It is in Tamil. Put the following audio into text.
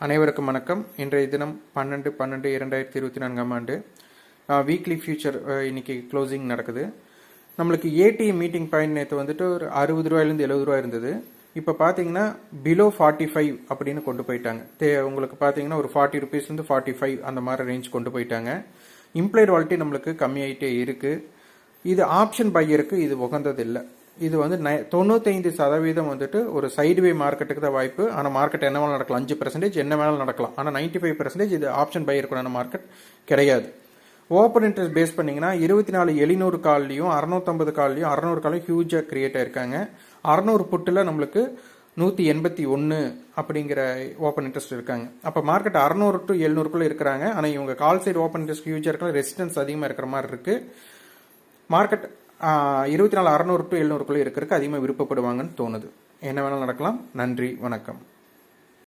அனைவருக்கும் வணக்கம். இன்றைய தினம் 12/12/2024 ஆண்டு வீக்லி ஃபியூச்சர் இன்னைக்கு க்ளோசிங் நடக்குது. நம்மளுக்கு ஏடிஎம் மீட்டிங் பாயிண்ட் நேற்று வந்துட்டு ஒரு 60 ரூபாயிலேருந்து 70 ரூபா இருந்தது. இப்போ பார்த்தீங்கன்னா பிலோ 45 அப்படின்னு கொண்டு போயிட்டாங்க. உங்களுக்கு பார்த்தீங்கன்னா ஒரு 40 ருபீஸ்லேருந்து 45 அந்த மாதிரி ரேஞ்ச் கொண்டு போயிட்டாங்க. இம்ப்ளைட் வாலிட்டி நம்மளுக்கு கம்மியாயிட்டே இருக்குது. இது ஆப்ஷன் பையருக்கு இது உகந்தது இல்லை. இது வந்து 95% வந்துட்டு ஒரு சைடுவே மார்க்கெட்டுக்கு தான் வாய்ப்பு. ஆனால் மார்க்கெட் என்ன வேணாலும் நடக்கலாம், 5% என்ன வேணாலும் நடக்கலாம். ஆனால் 95% இது ஆப்ஷன் பை இருக்கணும் மார்க்கெட் கிடையாது. ஓப்பன் இன்ட்ரெஸ்ட் பேஸ் பண்ணிங்கன்னா 24,700 கால்லையும் 650 கால்லையும் 600 காலையும் ஹியூஜாக கிரியேட் ஆயிருக்காங்க. 600 புட்டில் நம்மளுக்கு 181 அப்படிங்கிற ஓப்பன் இன்ட்ரெஸ்ட் இருக்காங்க. அப்போ மார்க்கெட் 600 to 700 இருக்கிறாங்க. ஆனால் இவங்க கால் சைடு ஓப்பன் இன்ட்ரெஸ்ட் ஹியூஜாக இருக்கலாம், ரெசிஸ்டன்ஸ் அதிகமாக இருக்கிற மாதிரி இருக்கு. மார்க்கெட் 24,600 to 700 இருக்கிறதுக்கு அதிகமாக விருப்பப்படுவாங்கன்னு தோணுது. என்ன வேணாலும் நடக்கலாம். நன்றி, வணக்கம்.